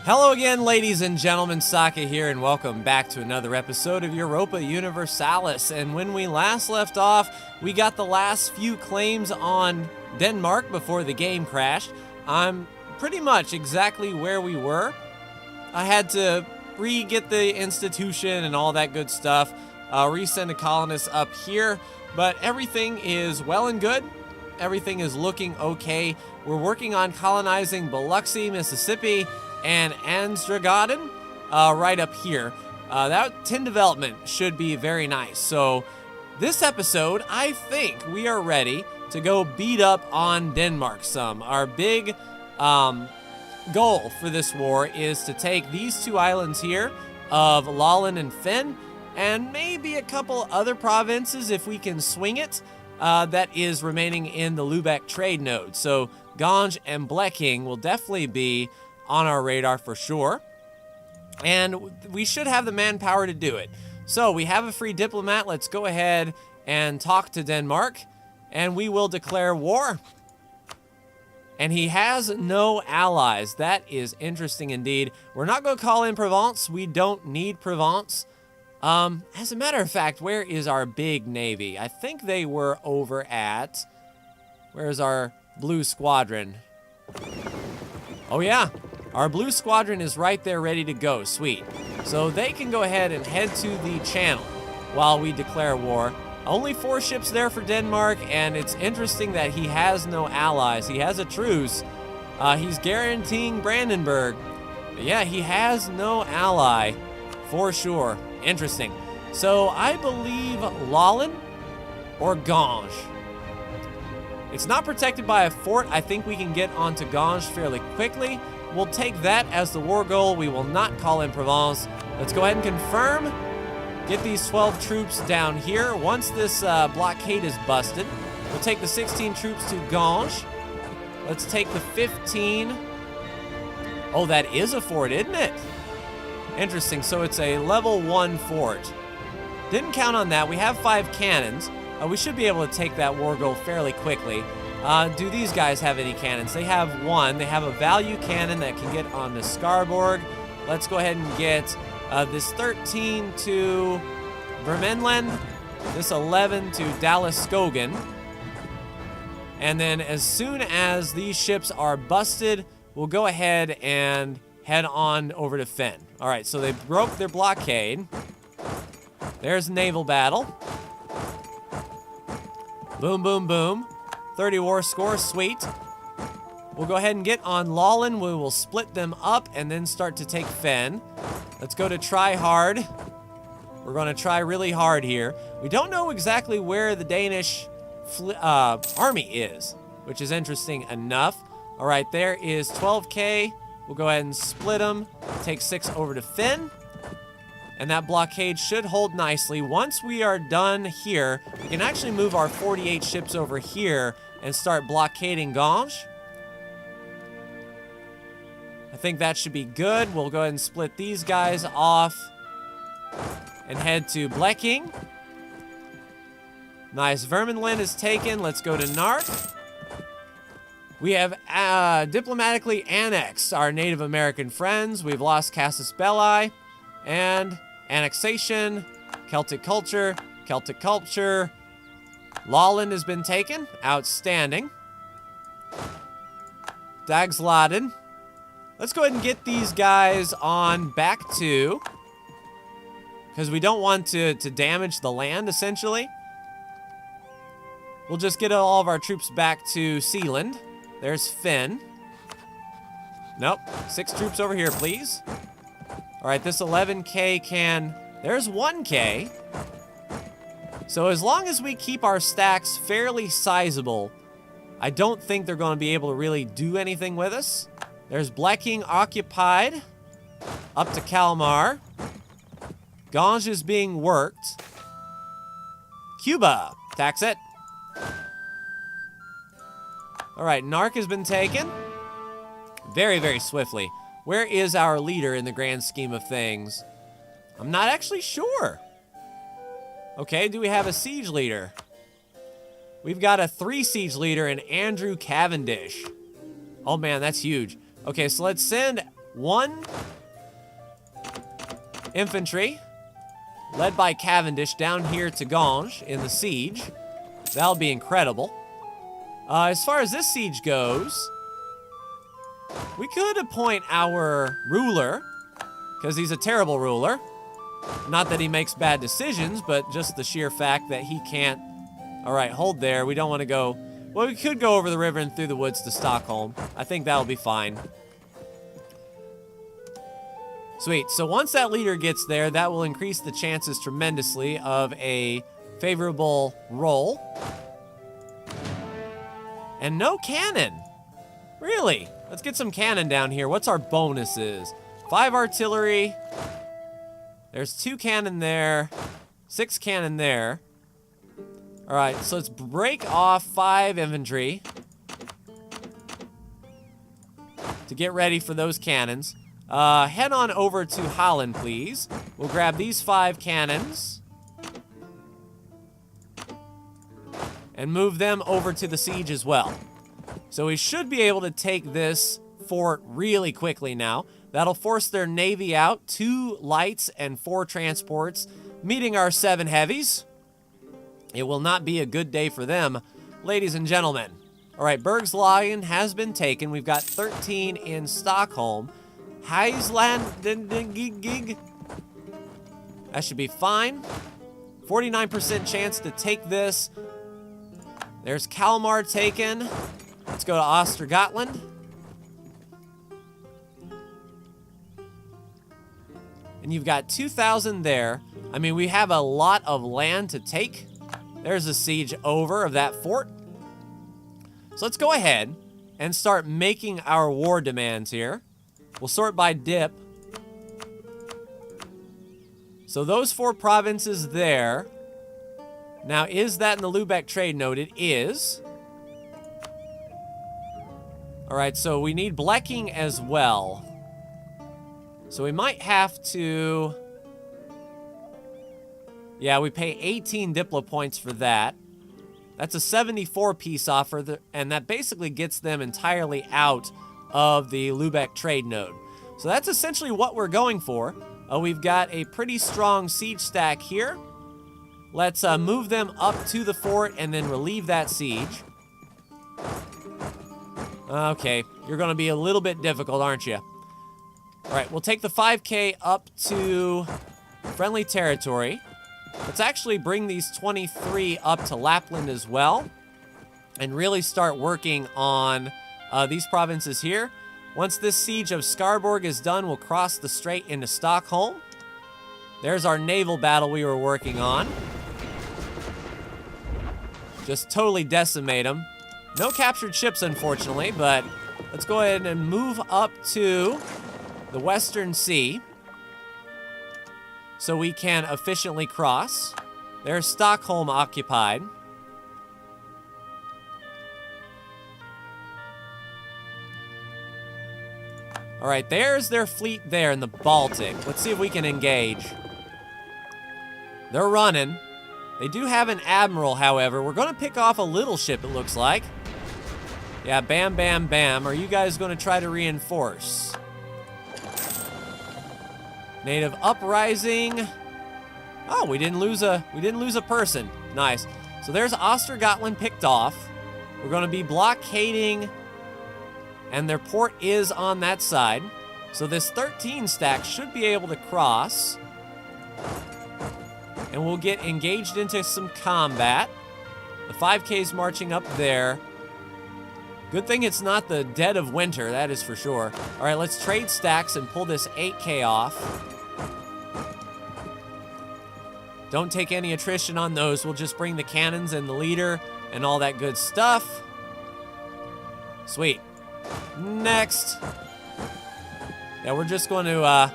Hello again, ladies and gentlemen, CK here, and welcome back to another episode of Europa Universalis. And when we last left off, we got the last few claims on Denmark before the game crashed. I'm pretty much exactly where we were. I had to re-get the institution and all that good stuff, resend a colonist up here, but everything is well and good. Everything is looking okay. We're working on colonizing Biloxi, Mississippi, and Andragoden right up here. That tin development should be very nice. So this episode, I think we are ready to go beat up on Denmark some. Our big goal for this war is to take these two islands here of Lolland and Fyn, and maybe a couple other provinces if we can swing it, that is remaining in the Lubeck trade node. So Ganj and Bleking will definitely be on our radar for sure, and we should have the manpower to do it. So we have a free diplomat. Let's go ahead and talk to Denmark, and we will declare war. And he has no allies. That is interesting indeed. We're not going to call in Provence. We don't need Provence. As a matter of fact, where is our big navy? I think they were over at... Where's our blue squadron? Oh yeah, our blue squadron is right there ready to go. Sweet. So they can go ahead and head to the channel while we declare war. Only 4 ships there for Denmark, and it's interesting that he has no allies. He has a truce. He's guaranteeing Brandenburg. But yeah, he has no ally for sure. Interesting. So I believe Lolland or Ganj. It's not protected by a fort. I think we can get onto Ganj fairly quickly. We'll take that as the war goal. We will not call in Provence. Let's go ahead and confirm. Get these 12 troops down here. Once this blockade is busted, we'll take the 16 troops to Ganj. Let's take the 15. Oh, that is a fort, isn't it? Interesting. So it's a level 1 fort. Didn't count on that. We have 5 cannons. We should be able to take that war goal fairly quickly. Do these guys have any cannons? They have 1. They have a value cannon that can get on the Skarborg. Let's go ahead and get this 13 to Vermenland, this 11 to Dallas-Skogan. And then as soon as these ships are busted, we'll go ahead and head on over to Fyn. All right, so they broke their blockade. There's a naval battle. Boom, boom, boom. 30 war score, sweet. We'll go ahead and get on Lolland. We will split them up and then start to take Fyn. Let's go to try hard. We're going to try really hard here. We don't know exactly where the Danish army is, which is interesting enough. All right, there is 12K. We'll go ahead and split them. Take 6 over to Fyn. And that blockade should hold nicely. Once we are done here, we can actually move our 48 ships over here and start blockading Ganj. I think that should be good. We'll go ahead and split these guys off and head to Bleking. Nice. Vermenland is taken. Let's go to Nark. We have diplomatically annexed our Native American friends. We've lost Casus Belli. And annexation, Celtic culture. Lolland has been taken. Outstanding. Dagsladen. Let's go ahead and get these guys on back to, because we don't want to damage the land, essentially. We'll just get all of our troops back to Sealand. There's Fyn. Nope. 6 troops over here, please. All right, this 11K can... There's 1K. So as long as we keep our stacks fairly sizable, I don't think they're going to be able to really do anything with us. There's Bleking occupied. Up to Kalmar. Ganj is being worked. Cuba. Tax it. All right, Nark has been taken. Very, very swiftly. Where is our leader in the grand scheme of things? I'm not actually sure. Okay, do we have a siege leader? We've got a 3 siege leader in Andrew Cavendish. Oh man, that's huge. Okay, so let's send 1 infantry, led by Cavendish, down here to Ganges in the siege. That'll be incredible. As far as this siege goes, we could appoint our ruler, because he's a terrible ruler. Not that he makes bad decisions, but just the sheer fact that he can't... All right, hold there. We don't want to go... Well, we could go over the river and through the woods to Stockholm. I think that'll be fine. Sweet. So once that leader gets there, that will increase the chances tremendously of a favorable roll. And no cannon. Really? Let's get some cannon down here. What's our bonuses? 5 artillery. There's 2 cannon there. 6 cannon there. All right, so let's break off 5 infantry to get ready for those cannons. Head on over to Holland, please. We'll grab these 5 cannons and move them over to the siege as well. So we should be able to take this fort really quickly now. That'll force their navy out, 2 lights and 4 transports, meeting our 7 heavies. It will not be a good day for them, ladies and gentlemen. All right, Bergslagen has been taken. We've got 13 in Stockholm. Heisland, that should be fine. 49% chance to take this. There's Kalmar taken. Let's go to Östergötland. And you've got 2,000 there. I mean, we have a lot of land to take. There's a siege over of that fort. So let's go ahead and start making our war demands here. We'll sort by dip. So those 4 provinces there. Now, is that in the Lübeck trade node? It is. All right, so we need Blekking as well. So we might have to... Yeah, we pay 18 Diplo points for that. That's a 74 peace offer, and that basically gets them entirely out of the Lübeck trade node. So that's essentially what we're going for. We've got a pretty strong siege stack here. Let's move them up to the fort and then relieve that siege. Okay, you're going to be a little bit difficult, aren't you? All right, we'll take the 5K up to friendly territory. Let's actually bring these 23 up to Lapland as well and really start working on these provinces here. Once this siege of Skarborg is done, we'll cross the strait into Stockholm. There's our naval battle we were working on. Just totally decimate them. No captured ships, unfortunately, but let's go ahead and move up to the Western Sea so we can efficiently cross. There's Stockholm occupied. All right, there's their fleet there in the Baltic. Let's see if we can engage. They're running. They do have an admiral, however. We're going to pick off a little ship, it looks like. Yeah, bam, bam, bam. Are you guys going to try to reinforce? Native uprising. Oh, we didn't lose a person. Nice. So there's Östergötland picked off. We're going to be blockading, and their port is on that side. So this 13 stack should be able to cross, and we'll get engaged into some combat. The 5K's marching up there. Good thing it's not the dead of winter, that is for sure. All right, let's trade stacks and pull this 8K off. Don't take any attrition on those. We'll just bring the cannons and the leader and all that good stuff. Sweet. Next. Yeah, we're just going to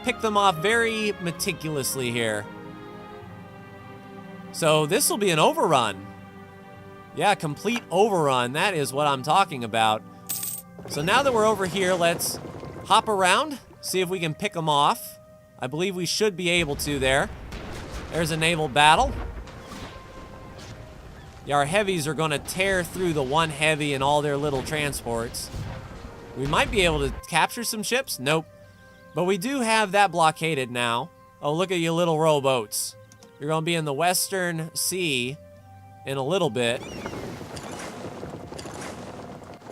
pick them off very meticulously here. So this will be an overrun. Yeah, complete overrun. That is what I'm talking about. So now that we're over here, let's hop around, see if we can pick them off. I believe we should be able to there. There's a naval battle. Yeah, our heavies are going to tear through the one heavy and all their little transports. We might be able to capture some ships. Nope. But we do have that blockaded now. Oh, look at you little rowboats. You're going to be in the Western Sea in a little bit.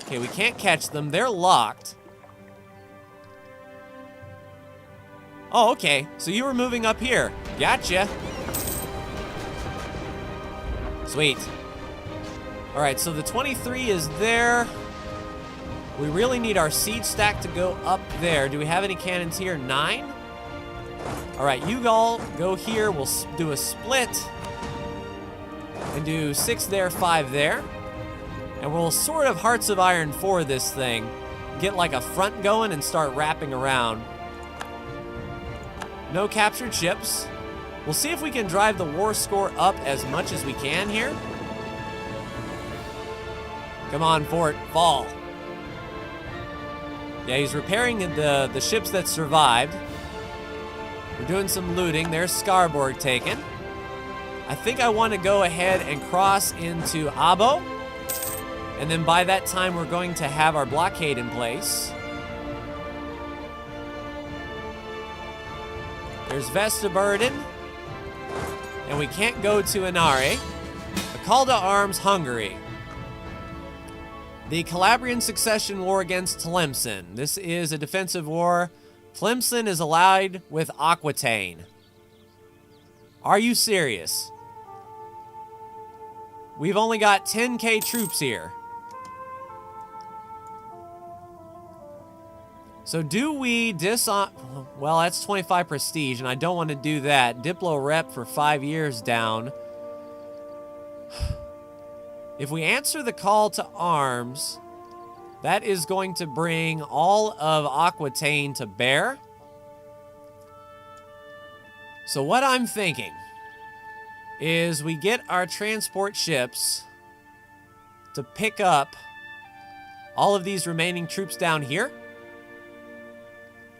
Okay, we can't catch them. They're locked. Oh, okay. So you were moving up here. Gotcha. Sweet. All right, so the 23 is there. We really need our siege stack to go up there. Do we have any cannons here? 9? All right, you all go here. We'll do a split and do 6 there, 5 there. And we'll sort of Hearts of Iron 4 this thing. Get like a front going and start wrapping around. No captured ships. We'll see if we can drive the war score up as much as we can here. Come on, fort, fall. Yeah, he's repairing the ships that survived. We're doing some looting. There's Skarborg taken. I think I want to go ahead and cross into Abo. And then by that time, we're going to have our blockade in place. There's Vestaburden. And we can't go to Inari. A call to arms, Hungary. The Calabrian Succession War against Tlemcen. This is a defensive war. Tlemcen is allied with Aquitaine. Are you serious? We've only got 10k troops here. So do we well, that's 25 prestige, and I don't want to do that. Diplo rep for 5 years down. If we answer the call to arms, that is going to bring all of Aquitaine to bear. So what I'm thinking is we get our transport ships to pick up all of these remaining troops down here.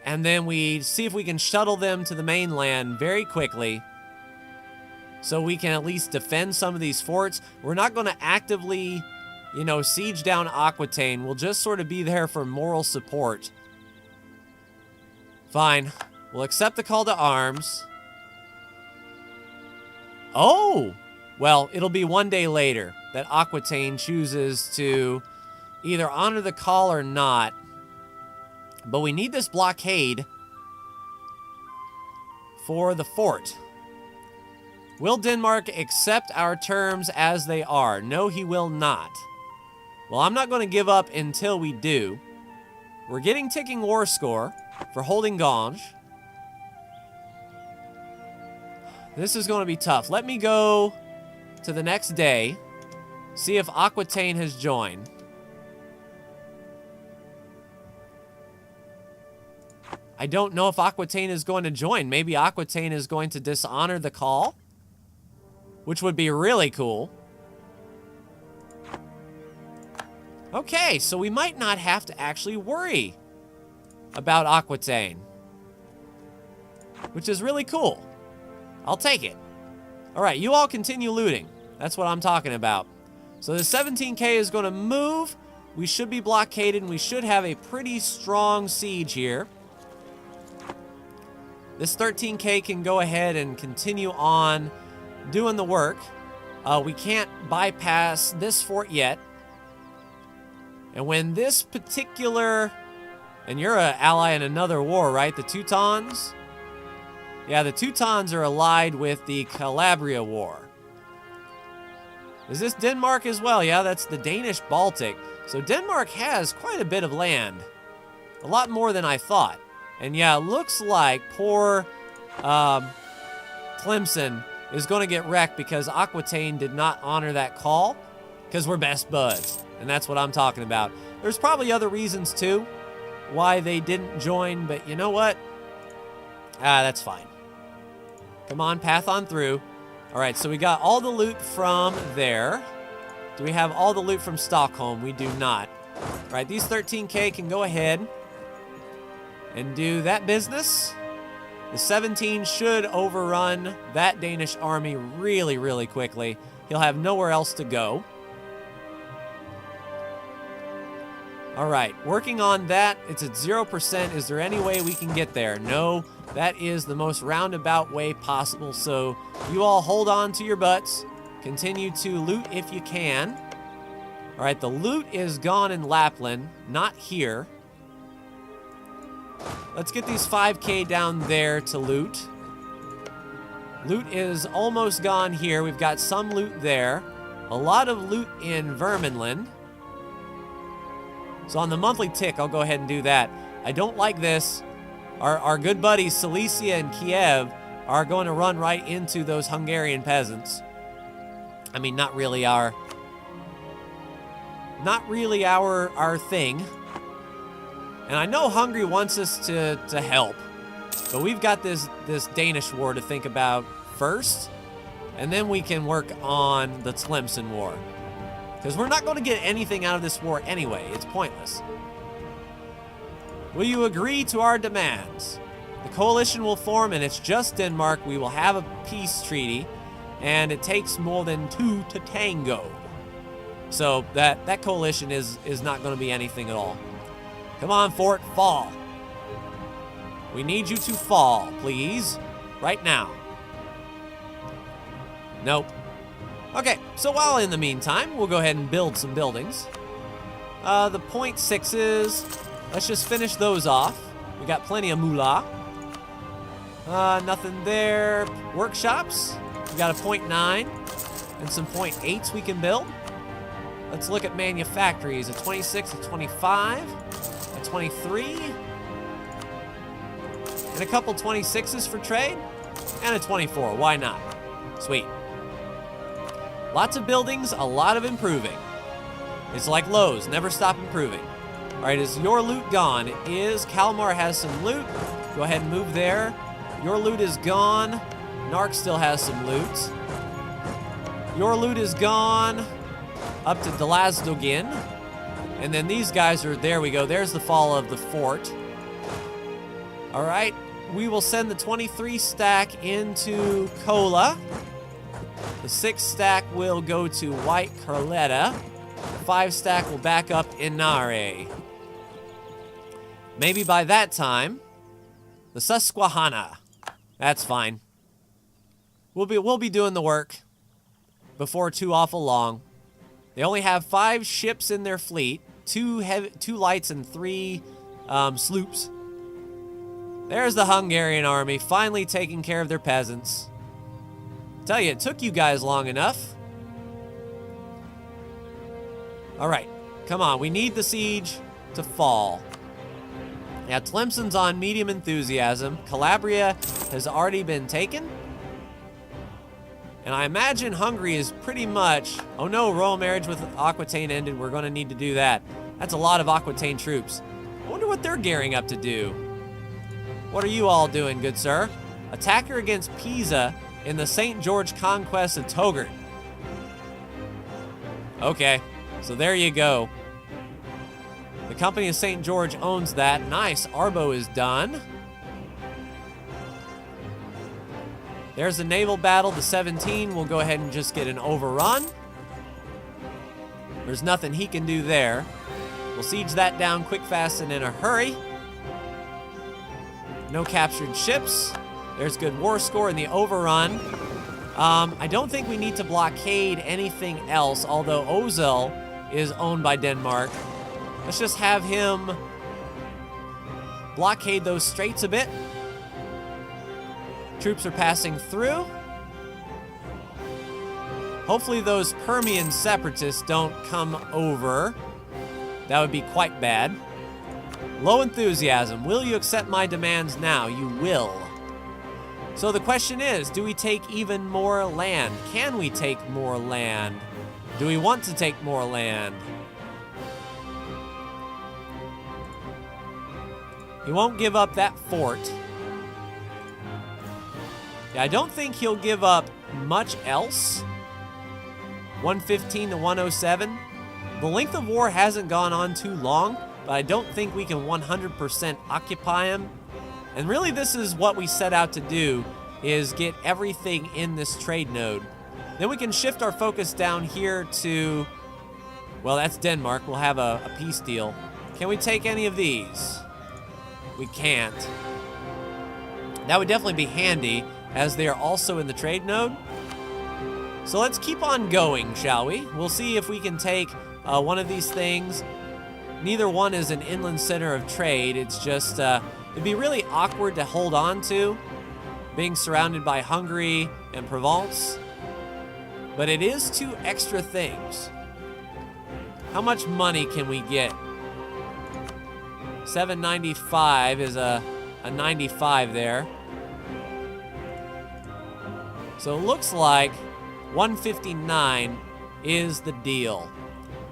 And then we see if we can shuttle them to the mainland very quickly so we can at least defend some of these forts. We're not going to actively, you know, siege down Aquitaine. We'll just sort of be there for moral support. Fine. We'll accept the call to arms. Oh! Well, it'll be 1 day later that Aquitaine chooses to either honor the call or not. But we need this blockade for the fort. Will Denmark accept our terms as they are? No, he will not. Well, I'm not going to give up until we do. We're getting ticking war score for holding Gange. This is going to be tough. Let me go to the next day, see if Aquitaine has joined. I don't know if Aquitaine is going to join. Maybe Aquitaine is going to dishonor the call, which would be really cool. Okay, so we might not have to actually worry about Aquitaine, which is really cool. I'll take it. All right, you all continue looting. That's what I'm talking about. So the 17k is going to move. We should be blockaded, and we should have a pretty strong siege here. This 13k can go ahead and continue on doing the work. We can't bypass this fort yet. And when this particular... And you're an ally in another war, right? The Teutons? Yeah, the Teutons are allied with the Calabria War. Is this Denmark as well? Yeah, that's the Danish Baltic. So Denmark has quite a bit of land. A lot more than I thought. And yeah, it looks like poor Tlemcen is going to get wrecked because Aquitaine did not honor that call because we're best buds. And that's what I'm talking about. There's probably other reasons too why they didn't join, but you know what? That's fine. Come on, path on through. All right, so we got all the loot from there. Do we have all the loot from Stockholm? We do not. All right, these 13k can go ahead and do that business. The 17 should overrun that Danish army really, really quickly. He'll have nowhere else to go. All right, working on that. It's at 0%. Is there any way we can get there? No, that is the most roundabout way possible. So you all hold on to your butts. Continue to loot if you can. All right, the loot is gone in Lapland, not here. Let's get these 5K down there to loot. Loot is almost gone here. We've got some loot there. A lot of loot in Verminland. So on the monthly tick, I'll go ahead and do that. I don't like this. Our good buddies, Silesia and Kiev, are going to run right into those Hungarian peasants. I mean, not really our thing. And I know Hungary wants us to help, but we've got this Danish war to think about first, and then we can work on the Tlemcen war. Because we're not going to get anything out of this war anyway. It's pointless. Will you agree to our demands? The coalition will form, and it's just Denmark. We will have a peace treaty, and it takes more than 2 to tango. So that coalition is not going to be anything at all. Come on, fort, fall. We need you to fall, please. Right now. Nope. Okay, so while in the meantime, we'll go ahead and build some buildings. The .6s, let's just finish those off. We got plenty of moolah. Nothing there. Workshops, we got a .9 and some .8s we can build. Let's look at manufactories, a 26, a 25, a 23, and a couple 26s for trade, and a 24, why not? Sweet. Lots of buildings, a lot of improving. It's like Lowe's, never stop improving. All right, is your loot gone? It is. Kalmar has some loot. Go ahead and move there. Your loot is gone. Narc still has some loot. Your loot is gone. Up to Delazdogin. And then these guys are, there we go. There's the fall of the fort. All right, we will send the 23 stack into Kola. The 6 stack will go to White Carletta. The 5 stack will back up Inare. Maybe by that time, the Susquehanna. That's fine. We'll be doing the work before too awful long. They only have 5 ships in their fleet, 2 lights and 3 sloops. There's the Hungarian army finally taking care of their peasants. Tell you, it took you guys long enough. All right, come on. We need the siege to fall. Yeah, Tlemcen's on medium enthusiasm. Calabria has already been taken. And I imagine Hungary is pretty much... Oh no, royal marriage with Aquitaine ended. We're going to need to do that. That's a lot of Aquitaine troops. I wonder what they're gearing up to do. What are you all doing, good sir? Attacker against Pisa in the St. George conquest of Togert. Okay, so there you go. The company of St. George owns that. Nice, Arbo is done. There's the naval battle, the 17. We'll go ahead and just get an overrun. There's nothing he can do there. We'll siege that down quick, fast, and in a hurry. No captured ships. There's good war score in the overrun. I don't think we need to blockade anything else, although Ozel is owned by Denmark. Let's just have him blockade those straits a bit. Troops are passing through. Hopefully those Permian separatists don't come over. That would be quite bad. Low enthusiasm. Will you accept my demands now? You will. So the question is, do we take even more land? Can we take more land? Do we want to take more land? He won't give up that fort. Yeah, I don't think he'll give up much else. 115 to 107. The length of war hasn't gone on too long, but I don't think we can 100% occupy him. And really this is what we set out to do, is get everything in this trade node. Then we can shift our focus down here to, well, that's Denmark. We'll have a peace deal. Can we take any of these? We can't. That would definitely be handy, as they are also in the trade node. So let's keep on going, shall we? We'll see if we can take one of these things. Neither one is an inland center of trade. It's just, it'd be really awkward to hold on to, being surrounded by Hungary and Provence. But it is 2 extra things. How much money can we get? 795 is a 95 there. So it looks like 159 is the deal.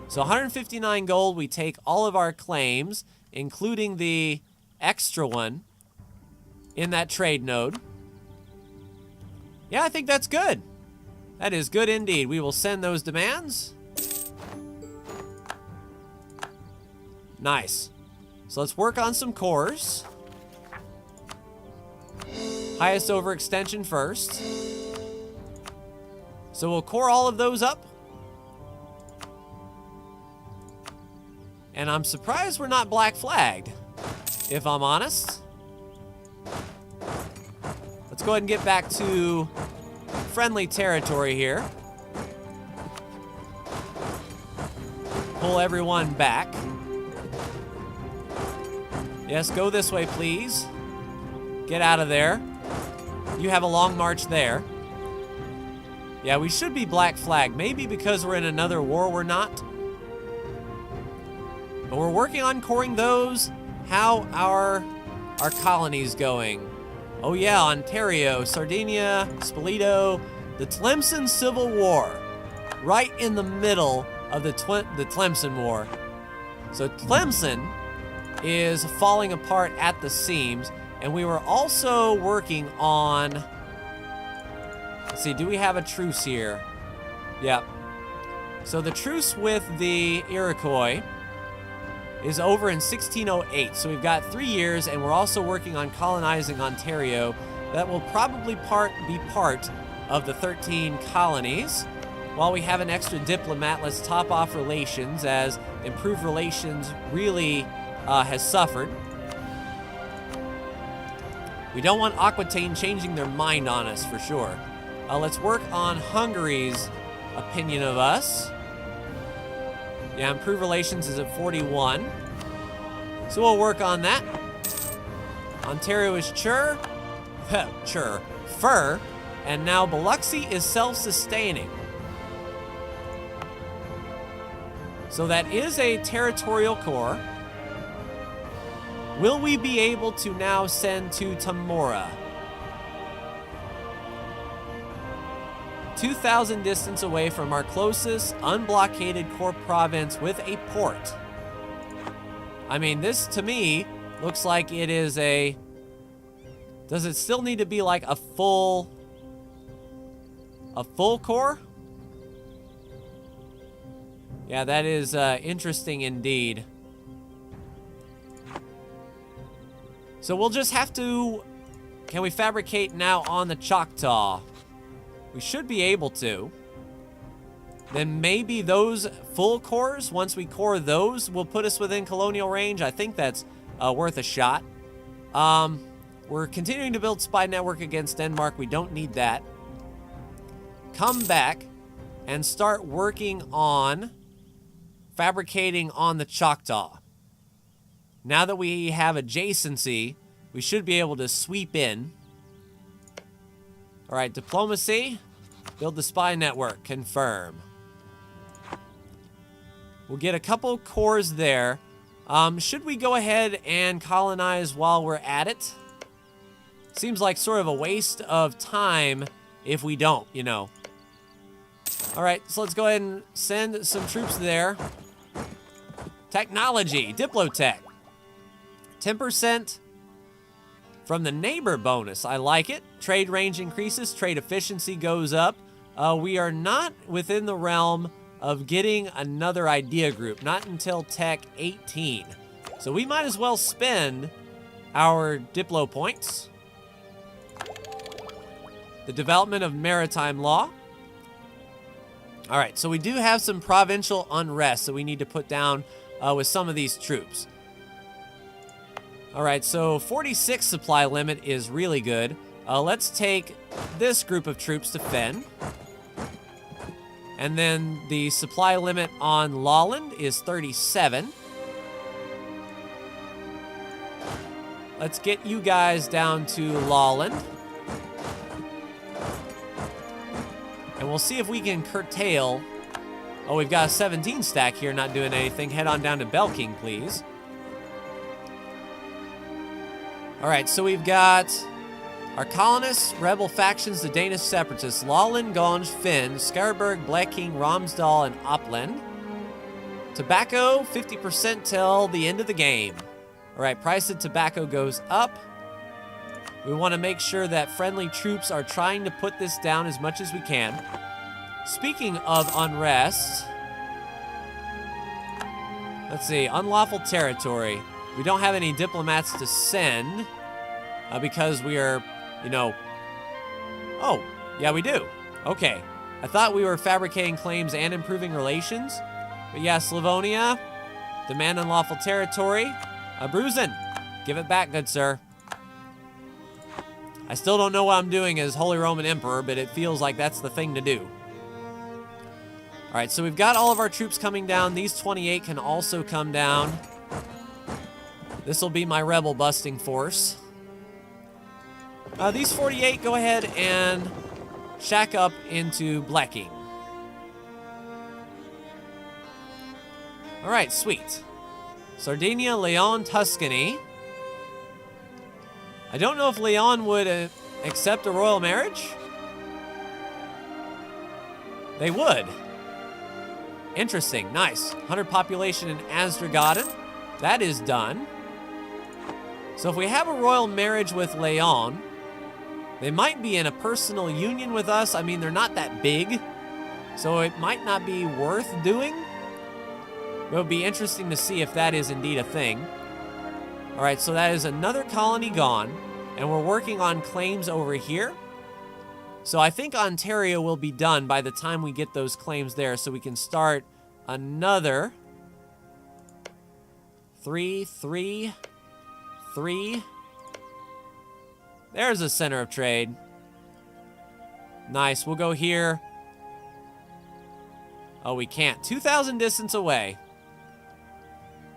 So 159 gold, we take all of our claims, including the extra one, in that trade node. Yeah, I think that's good. That is good indeed. We will send those demands. Nice. So let's work on some cores. Highest overextension first. So we'll core all of those up. And I'm surprised we're not black flagged, if I'm honest. Let's go ahead and get back to friendly territory here. Pull everyone back. Yes, go this way, please. Get out of there. You have a long march there. Yeah, we should be black flagged. Maybe because we're in another war, we're not. But we're working on coring those. How are our colonies going? Oh yeah, Ontario, Sardinia, Spoleto, the Tlemcen Civil War. Right in the middle of the Tlemcen War. So Tlemcen is falling apart at the seams, and we were also working on, let's see, do we have a truce here? Yep. So the truce with the Iroquois is over in 1608, so we've got 3 years, and we're also working on colonizing Ontario. That will probably be part of the 13 colonies. While we have an extra diplomat, let's top off relations, as improved relations really has suffered. We don't want Aquitaine changing their mind on us, for sure. Let's work on Hungary's opinion of us. Yeah, improved relations is at 41. So we'll work on that. Ontario is fur, and now Biloxi is self-sustaining. So that is a territorial core. Will we be able to now send to Tamora? 2,000 distance away from our closest unblockaded core province with a port. I mean, this to me looks like it is a... Does it still need to be like a full core? Yeah, that is interesting indeed. So we'll just have to... Can we fabricate now on the Choctaw? We should be able to. Then maybe those full cores, once we core those, will put us within colonial range. I think that's worth a shot. We're continuing to build spy network against Denmark. We don't need that. Come back and start working on fabricating on the Choctaw. Now that we have adjacency, we should be able to sweep in. All right, diplomacy. Build the spy network. Confirm. We'll get a couple cores there. Should we go ahead and colonize while we're at it? Seems like sort of a waste of time if we don't, you know. All right, so let's go ahead and send some troops there. Technology, Diplotech. 10% from the neighbor bonus. I like it. Trade range increases. Trade efficiency goes up. We are not within the realm of getting another idea group. Not until Tech 18. So we might as well spend our Diplo points. The development of maritime law. All right, so we do have some provincial unrest that we need to put down with some of these troops. All right, so 46 supply limit is really good. Let's take this group of troops to Fen. And then the supply limit on Lolland is 37. Let's get you guys down to Lolland. And we'll see if we can curtail. Oh, we've got a 17 stack here not doing anything. Head on down to Belking, please. All right, so we've got our colonists, rebel factions, the Danish separatists, Lolland, Ganj, Finn, Skarberg, Bleking, Romsdal, and Uppland. Tobacco, 50% till the end of the game. All right, price of tobacco goes up. We want to make sure that friendly troops are trying to put this down as much as we can. Speaking of unrest, let's see, unlawful territory. We don't have any diplomats to send because we are, you know... Oh, yeah, we do. Okay. I thought we were fabricating claims and improving relations. But yeah, Slavonia, demand unlawful territory. Abruzzen, give it back, good sir. I still don't know what I'm doing as Holy Roman Emperor, but it feels like that's the thing to do. All right, so we've got all of our troops coming down. These 28 can also come down. This will be my rebel busting force. These 48, go ahead and shack up into Bleking. All right, sweet. Sardinia, Leon, Tuscany. I don't know if Leon would accept a royal marriage. They would. Interesting, nice. 100 population in Asdragaden. That is done. So if we have a royal marriage with Leon, they might be in a personal union with us. I mean, they're not that big, so it might not be worth doing. It would be interesting to see if that is indeed a thing. All right, so that is another colony gone, and we're working on claims over here. So I think Ontario will be done by the time we get those claims there, so we can start another 3, 3, 3. There's a center of trade. Nice, we'll go here. Oh, we can't. 2,000 distance away.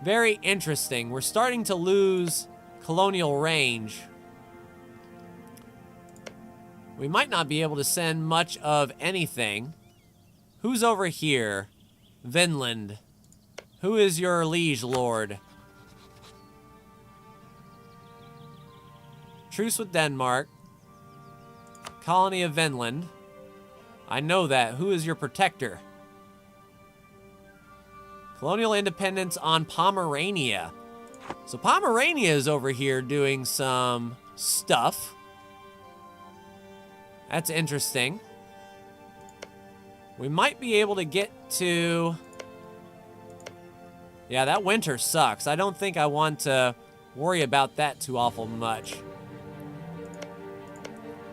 Very interesting. We're starting to lose colonial range. We might not be able to send much of anything. Who's over here? Vinland. Who is your liege lord? Truce with Denmark. Colony of Vinland. I know that. Who is your protector? Colonial independence on Pomerania. So Pomerania is over here doing some stuff. That's interesting. We might be able to get to... Yeah, that winter sucks. I don't think I want to worry about that too awful much.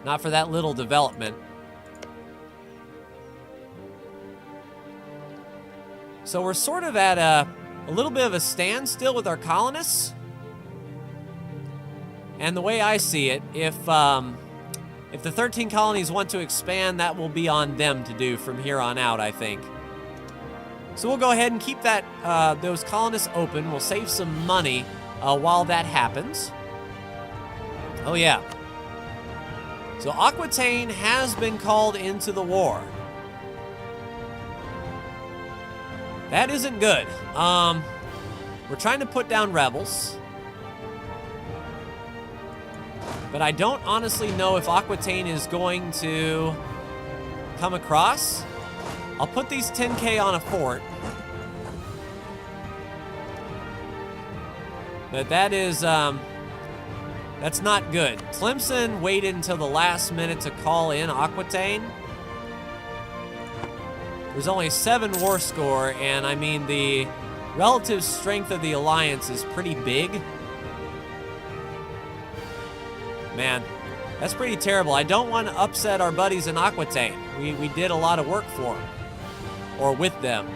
Not for that little development. So we're sort of at a little bit of a standstill with our colonists. And the way I see it, if the 13 colonies want to expand, that will be on them to do from here on out, I think. So we'll go ahead and keep that those colonists open. We'll save some money while that happens. Oh, yeah. So Aquitaine has been called into the war. That isn't good. We're trying to put down rebels. But I don't honestly know if Aquitaine is going to come across. I'll put these 10K on a fort. But that is, that's not good. Tlemcen waited until the last minute to call in Aquitaine. There's only 7 war score, and I mean, the relative strength of the alliance is pretty big. Man, that's pretty terrible. I don't want to upset our buddies in Aquitaine. We did a lot of work for them, or with them.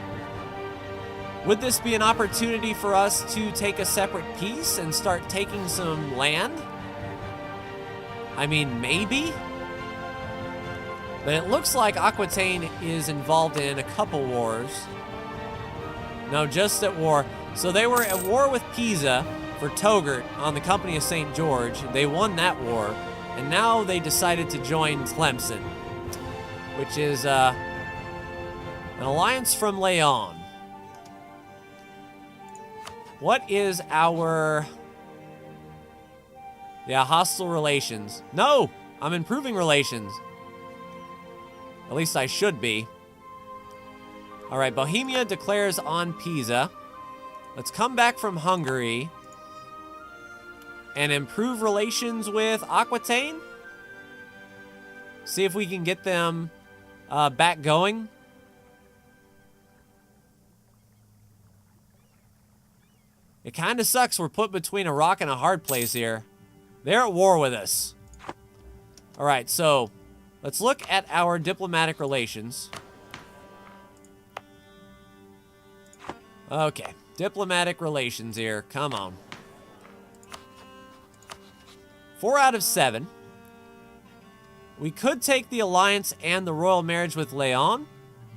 Would this be an opportunity for us to take a separate piece and start taking some land? I mean, maybe? But it looks like Aquitaine is involved in a couple wars. No, just at war. So they were at war with Pisa for Togurt on the Company of St. George. They won that war. And now they decided to join Tlemcen, which is an alliance from Leon. What is our... Yeah, hostile relations. No! I'm improving relations. At least I should be. Alright, Bohemia declares on Pisa. Let's come back from Hungary and improve relations with Aquitaine. See if we can get them back going. It kind of sucks we're put between a rock and a hard place here. They're at war with us. Alright, so let's look at our diplomatic relations. Okay, diplomatic relations here. Come on. 4 out of 7. We could take the alliance and the royal marriage with Leon.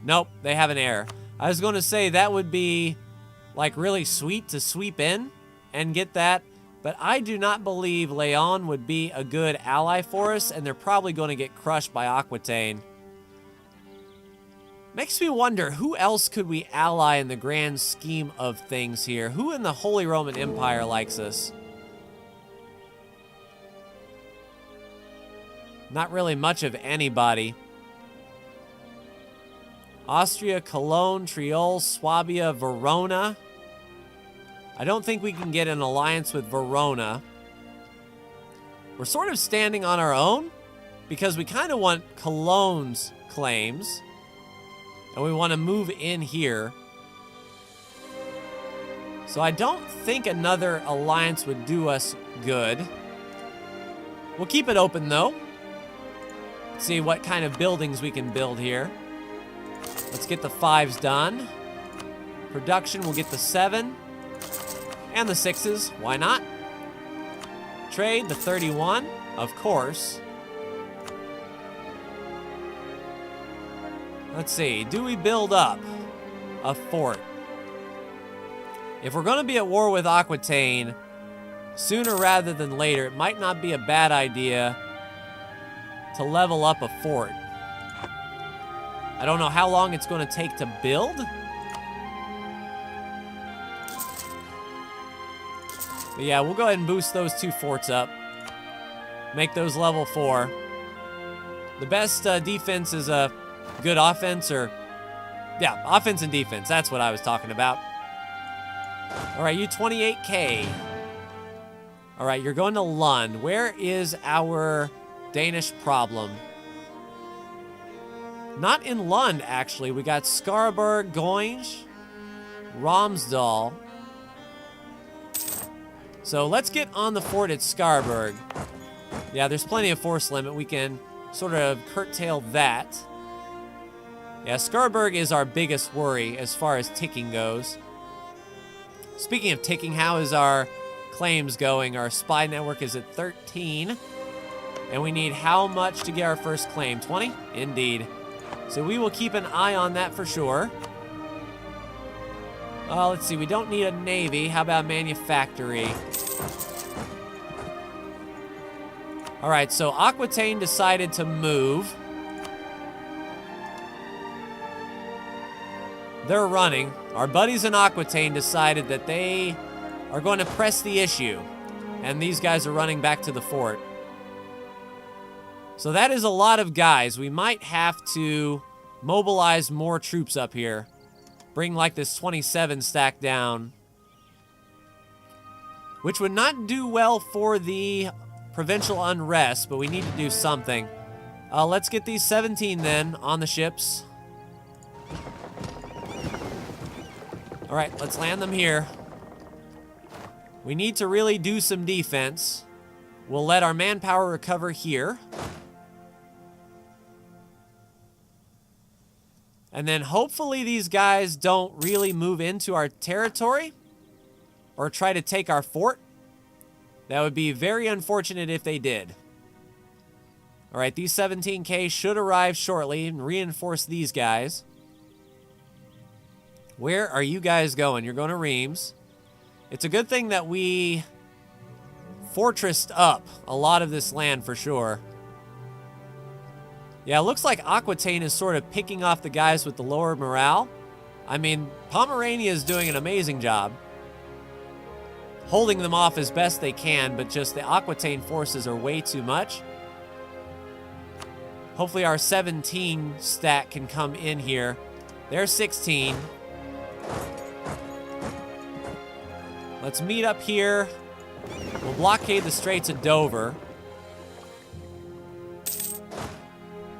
Nope, they have an heir. I was going to say that would be like really sweet to sweep in and get that. But I do not believe Leon would be a good ally for us, and they're probably going to get crushed by Aquitaine. Makes me wonder, who else could we ally in the grand scheme of things here? Who in the Holy Roman Empire likes us? Not really much of anybody. Austria, Cologne, Triol, Swabia, Verona. I don't think we can get an alliance with Verona. We're sort of standing on our own because we kind of want Cologne's claims. And we want to move in here. So I don't think another alliance would do us good. We'll keep it open though. See what kind of buildings we can build here. Let's get the 5s done. Production, we'll get the 7. And the 6s, why not? Trade, the 31, of course. Let's see, do we build up a fort? If we're going to be at war with Aquitaine, sooner rather than later, it might not be a bad idea to level up a fort. I don't know how long it's going to take to build. But yeah, we'll go ahead and boost those 2 forts up. Make those level 4. The best defense is a good offense, or... Yeah, offense and defense. That's what I was talking about. Alright, you 28k. Alright, you're going to Lund. Where is our Danish problem? Not in Lund, actually. We got Skarborg, Goinge, Romsdal. So let's get on the fort at Skarborg. Yeah, there's plenty of force limit. We can sort of curtail that. Yeah, Skarborg is our biggest worry as far as ticking goes. Speaking of ticking, how is our claims going? Our spy network is at 13. And we need how much to get our first claim? 20? Indeed. So we will keep an eye on that for sure. Let's see, we don't need a navy. How about manufactory? Alright, so Aquitaine decided to move. They're running. Our buddies in Aquitaine decided that they are going to press the issue. And these guys are running back to the fort. So that is a lot of guys. We might have to mobilize more troops up here. Bring like this 27 stack down. Which would not do well for the provincial unrest, but we need to do something. Let's get these 17 then on the ships. Alright, let's land them here. We need to really do some defense. We'll let our manpower recover here. And then hopefully these guys don't really move into our territory or try to take our fort. That would be very unfortunate if they did. All right, these 17K should arrive shortly and reinforce these guys. Where are you guys going? You're going to Reims. It's a good thing that we fortressed up a lot of this land for sure. Yeah, it looks like Aquitaine is sort of picking off the guys with the lower morale. I mean, Pomerania is doing an amazing job holding them off as best they can, but just the Aquitaine forces are way too much. Hopefully our 17 stat can come in here. They're 16. Let's meet up here. We'll blockade the Straits of Dover.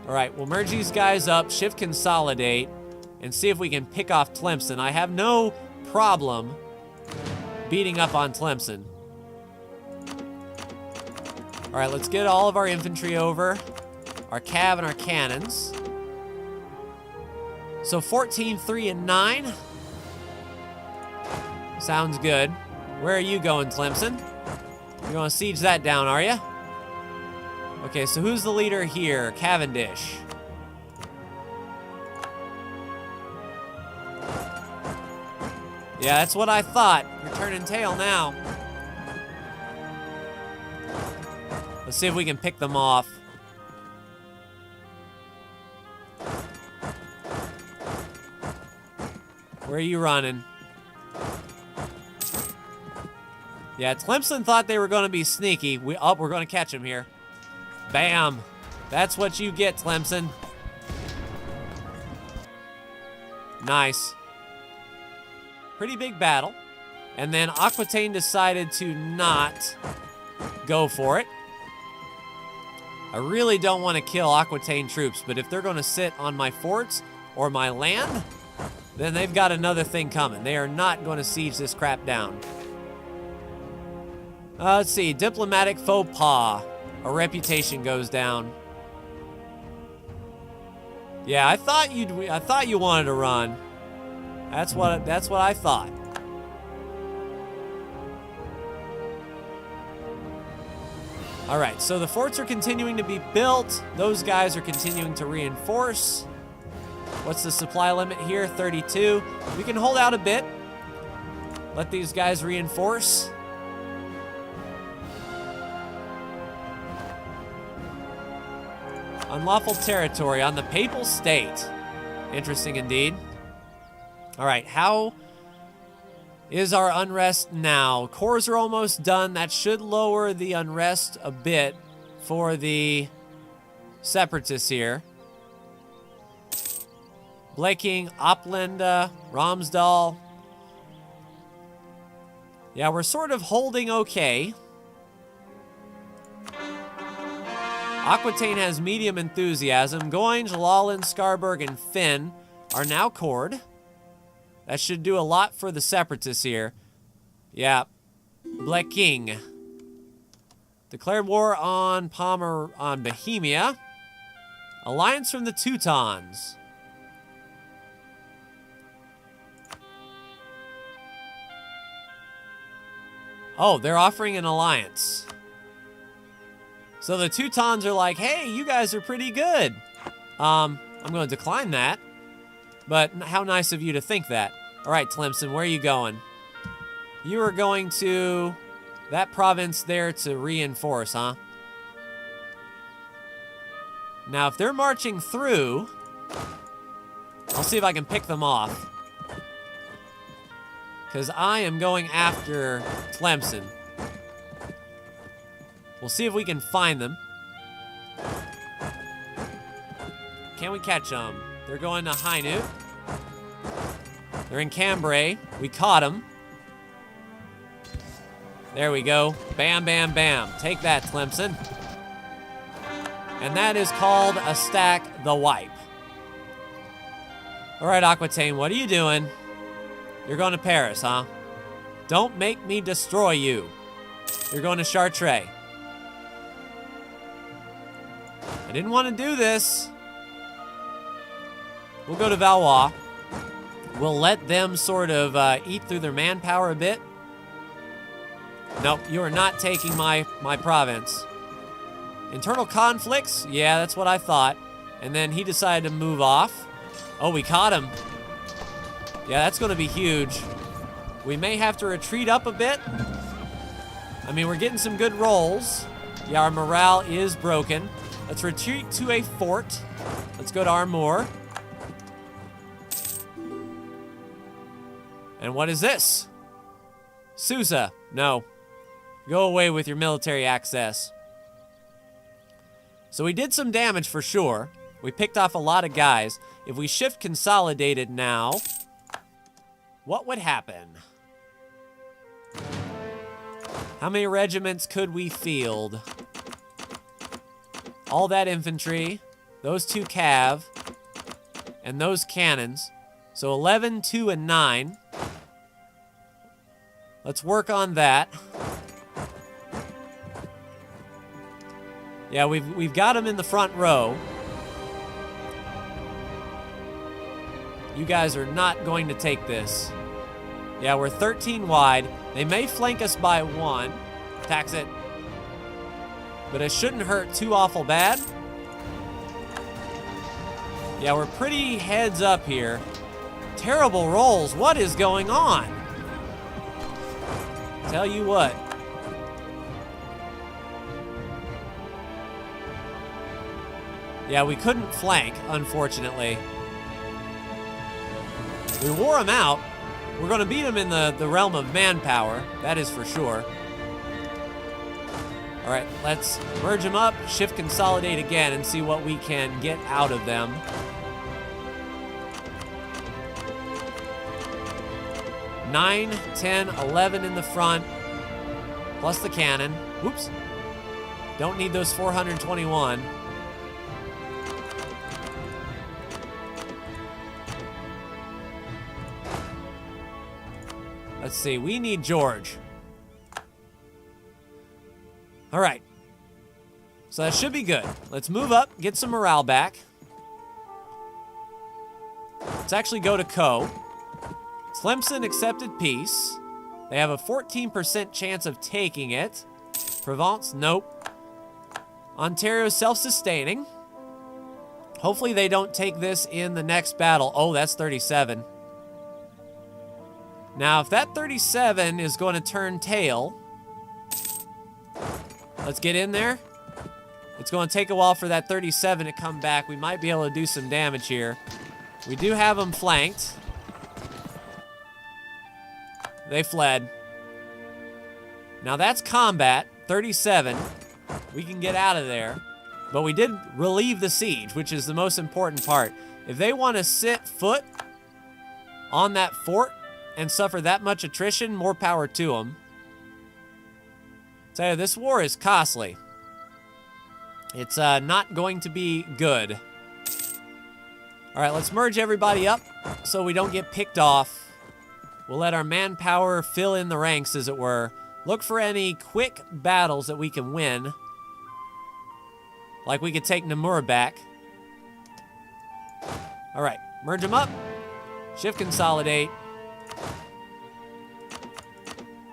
All right, we'll merge these guys up, shift consolidate, and see if we can pick off Tlemcen. I have no problem beating up on Tlemcen. All right, let's get all of our infantry over, our cav and our cannons. So 14, 3, and 9. Sounds good. Where are you going, Tlemcen? You're going to siege that down, are you? Okay, so who's the leader here? Cavendish. Yeah, that's what I thought. You're turning tail now. Let's see if we can pick them off. Where are you running? Yeah, Tlemcen thought they were going to be sneaky. We're going to catch him here. Bam. That's what you get, Tlemcen. Nice. Pretty big battle. And then Aquitaine decided to not go for it. I really don't want to kill Aquitaine troops, but if they're going to sit on my forts or my land, then they've got another thing coming. They are not going to siege this crap down. Let's see. Diplomatic faux pas. Our reputation goes down. Yeah, I thought you wanted to run. That's what I thought. All right, so the forts are continuing to be built. Those guys are continuing to reinforce. What's the supply limit here? 32. We can hold out a bit. Let these guys reinforce. Unlawful territory on the Papal State. Interesting indeed. All right, how is our unrest now? Cores are almost done. That should lower the unrest a bit for the separatists here. Bleking, Oplanda, Romsdal. Yeah, we're sort of holding okay. Aquitaine has medium enthusiasm. Goinge, Lawland, Scarberg, and Finn are now cored. That should do a lot for the separatists here. Yeah. Bleking declared war on Bohemia. Alliance from the Teutons. Oh, they're offering an alliance. So the Teutons are like, hey, you guys are pretty good. I'm going to decline that. But how nice of you to think that. All right, Tlemcen, where are you going? You are going to that province there to reinforce, huh? Now, if they're marching through, I'll see if I can pick them off. Because I am going after Tlemcen. We'll see if we can find them. Can we catch them? They're going to Hainaut. They're in Cambrai. We caught them. There we go. Bam, bam, bam. Take that, Tlemcen. And that is called a stack the wipe. All right, Aquitaine, what are you doing? You're going to Paris, huh? Don't make me destroy you. You're going to Chartres. I didn't want to do this. We'll go to Valois. We'll let them sort of eat through their manpower a bit. Nope, you are not taking my province. Internal conflicts? Yeah, that's what I thought. And then he decided to move off. Oh, we caught him. Yeah, that's going to be huge. We may have to retreat up a bit. I mean, we're getting some good rolls. Yeah, our morale is broken. Let's retreat to a fort. Let's go to Armor. And what is this? Susa. No. Go away with your military access. So we did some damage for sure. We picked off a lot of guys. If we shift consolidated now, what would happen? How many regiments could we field? All that infantry, those 2 cav, and those cannons. So 11, 2, and 9. Let's work on that. Yeah, we've got them in the front row. You guys are not going to take this. Yeah, we're 13 wide. They may flank us by 1. Tax it. But it shouldn't hurt too awful bad. Yeah, we're pretty heads up here. Terrible rolls. What is going on? Tell you what. Yeah, we couldn't flank, unfortunately. We wore them out. We're going to beat them in the realm of manpower. That is for sure. All right, let's merge them up, shift consolidate again, and see what we can get out of them. Nine, 10, 11 in the front, plus the cannon. Whoops. Don't need those 421. Let's see, we need George. All right. So that should be good. Let's move up, get some morale back. Let's actually go to Co. Tlemcen accepted peace. They have a 14% chance of taking it. Provence, nope. Ontario self-sustaining. Hopefully they don't take this in the next battle. Oh, that's 37. Now, if that 37 is going to turn tail, let's get in there. It's going to take a while for that 37 to come back. We might be able to do some damage here. We do have them flanked. They fled. Now that's combat, 37. We can get out of there. But we did relieve the siege, which is the most important part. If they want to sit foot on that fort and suffer that much attrition, more power to them. Tell you, this war is costly. It's not going to be good. All right, let's merge everybody up so we don't get picked off. We'll let our manpower fill in the ranks, as it were. Look for any quick battles that we can win. Like we could take Namur back. All right, merge them up. Shift consolidate.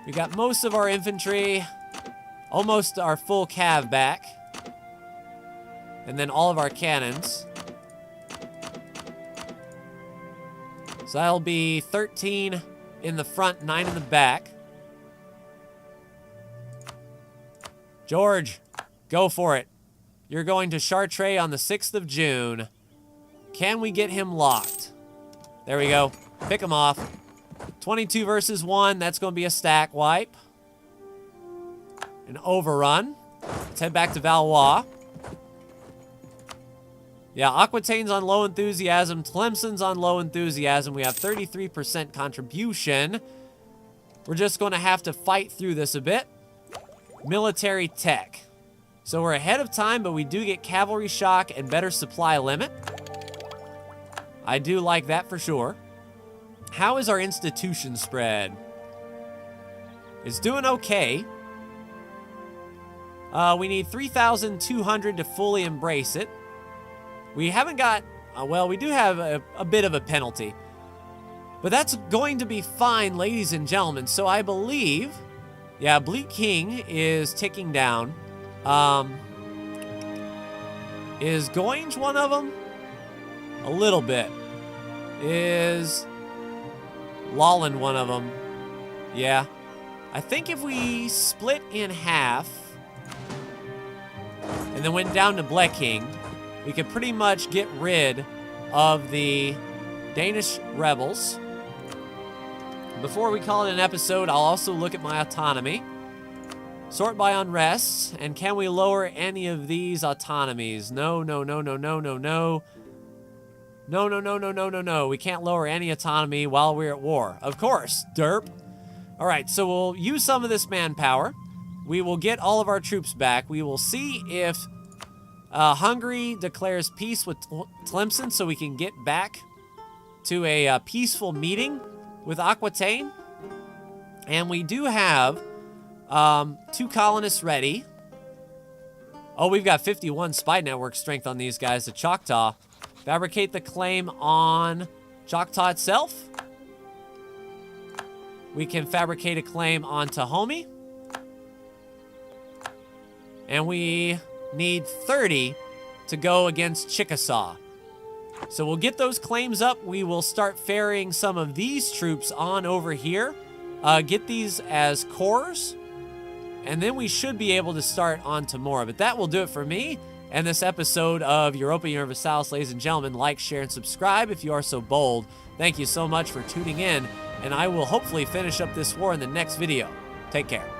We got most of our infantry, almost our full cav back. And then all of our cannons. So that'll be 13 in the front, 9 in the back. George, go for it. You're going to Chartres on the 6th of June. Can we get him locked? There we go. Pick him off. 22 versus 1. That's going to be a stack wipe. An overrun. Let's head back to Valois. Yeah, Aquitaine's on low enthusiasm. Tlemcen's on low enthusiasm. We have 33% contribution. We're just going to have to fight through this a bit. Military tech. So we're ahead of time, but we do get cavalry shock and better supply limit. I do like that for sure. How is our institution spread? It's doing okay. We need 3,200 to fully embrace it. We haven't got well, we do have a bit of a penalty. But that's going to be fine, ladies and gentlemen. So I believe, yeah, Bleak King is ticking down. Is Goinge one of them? A little bit. Is Lolland one of them? Yeah. I think if we split in half and then went down to Bleking, we could pretty much get rid of the Danish rebels. Before we call it an episode, I'll also look at my autonomy. Sort by unrests, and can we lower any of these autonomies? No, no, no, no, no, no, no. No, no, no, no, no, no, no. We can't lower any autonomy while we're at war. Of course, derp. All right, so we'll use some of this manpower. We will get all of our troops back. We will see if Hungary declares peace with Tlemcen so we can get back to a peaceful meeting with Aquitaine. And we do have 2 colonists ready. Oh, we've got 51 spy network strength on these guys. The Choctaw. Fabricate the claim on Choctaw itself. We can fabricate a claim on Tahomey. And we need 30 to go against Chickasaw. So we'll get those claims up. We will start ferrying some of these troops on over here. Get these as cores. And then we should be able to start on Timor. But that will do it for me and this episode of Europa Universalis. Ladies and gentlemen, like, share, and subscribe if you are so bold. Thank you so much for tuning in. And I will hopefully finish up this war in the next video. Take care.